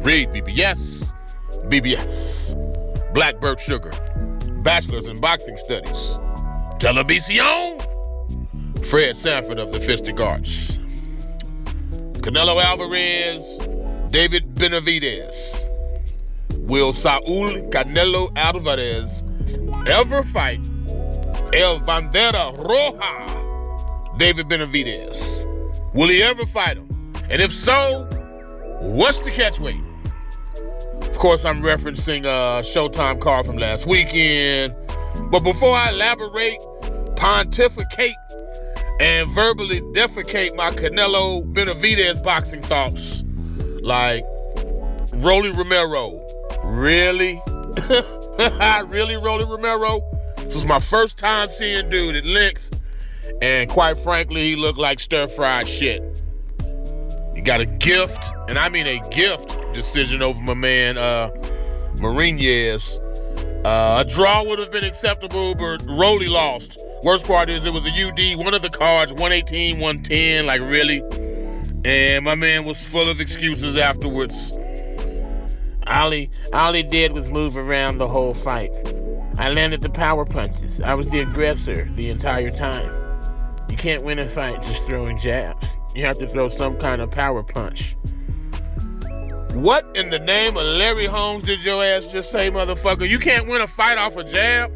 REED-BBS, BBS, Blackbird Sugar, Bachelor's in Boxing Studies, Televisión, Fred Sanford of the Fistic Arts, CANELO ALVAREZ, David Benavidez. Will Saul Canelo Alvarez ever fight El Bandera Roja, David Benavidez? Will he ever fight him? And if so, what's the catchweight? Of course, I'm referencing a Showtime card from last weekend. But before I elaborate, pontificate, and verbally defecate my Canelo Benavidez boxing thoughts, like ROLLY Romero. Really? Really, ROLLY Romero? This was my first time seeing dude at length, and quite frankly, he looked like stir-fried shit. He got a gift, and I mean a gift, decision over my man, Benavidez. A draw would have been acceptable, but ROLLY lost. Worst part is it was a UD, one of the cards, 118, 110, like really? And my man was full of excuses afterwards. All he did was move around the whole fight. I landed the power punches. I was the aggressor the entire time. You can't win a fight just throwing jabs. You have to throw some kind of power punch. What in the name of Larry Holmes did your ass just say, motherfucker? You can't win a fight off a jab?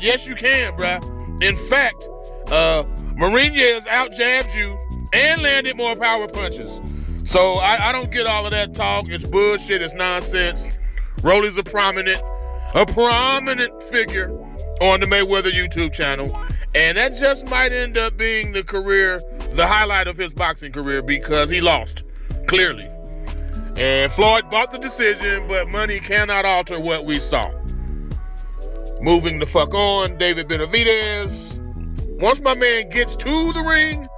Yes, you can, bruh. In fact, Benavidez out-jabbed you and landed more power punches. So I don't get all of that talk. It's bullshit. It's nonsense. ROLLY's a prominent figure on the Mayweather YouTube channel. And that just might end up being the highlight of his boxing career, because he lost, clearly. And Floyd bought the decision, but money cannot alter what we saw. Moving the fuck on, David Benavidez. Once my man gets to the ring,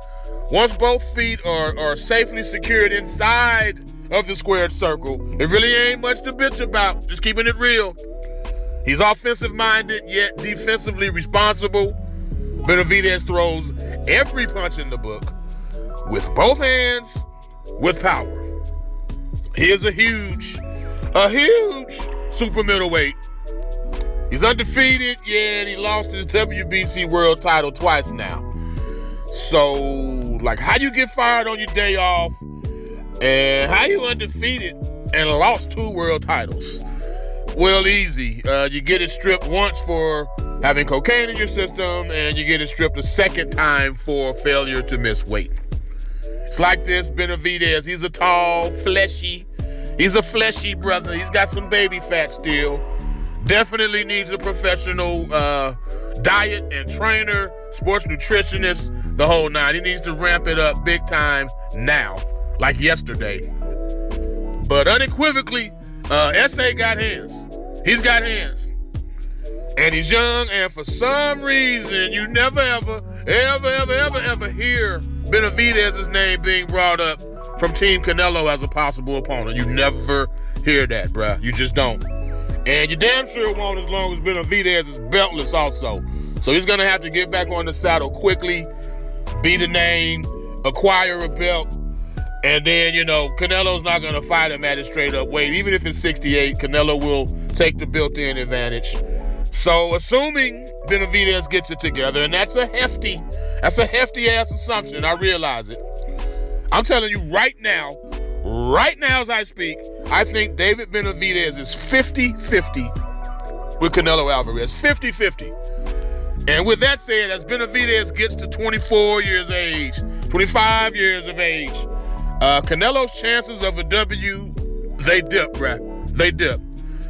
once both feet are safely secured inside of the squared circle, it really ain't much to bitch about, just keeping it real. He's offensive-minded, yet defensively responsible. Benavidez throws every punch in the book with both hands, with power. He is a huge super middleweight. He's undefeated, yeah, and he lost his WBC world title twice now. So, like, how you get fired on your day off, and how you undefeated and lost 2 world titles? Well, easy. You get it stripped once for having cocaine in your system, and you get it stripped a second time for failure to miss weight. It's like this, Benavidez. He's a tall, fleshy brother. He's got some baby fat still. Definitely needs a professional diet and trainer, sports nutritionist, the whole nine. He needs to ramp it up big time now, like yesterday. But unequivocally, SA got hands. He's got hands. And he's young, and for some reason, you never ever hear Benavidez's name being brought up from Team Canelo as a possible opponent. You never hear that, bruh. You just don't. And you damn sure won't as long as Benavidez is beltless also. So he's going to have to get back on the saddle quickly, beat a name, acquire a belt, and then, Canelo's not going to fight him at a straight-up weight. Even if it's 68, Canelo will take the built-in advantage. So assuming Benavidez gets it together, and that's a hefty-ass assumption, I realize it. I'm telling you right now as I speak, I think David Benavidez is 50-50 with Canelo Alvarez. 50-50. And with that said, as Benavidez gets to 24 years of age, 25 years of age, Canelo's chances of a W, they dip, bruh. They dip.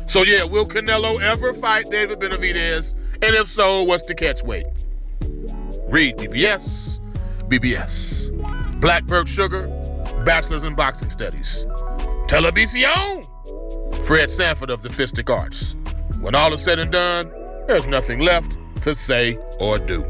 So yeah, will Canelo ever fight David Benavidez? And if so, what's the catchweight? REED-BBS, BBS, Blackbird Sugar, Bachelor's in Boxing Studies, Televisión, Fred Sanford of the Fistic Arts. When all is said and done, there's nothing left to say or do.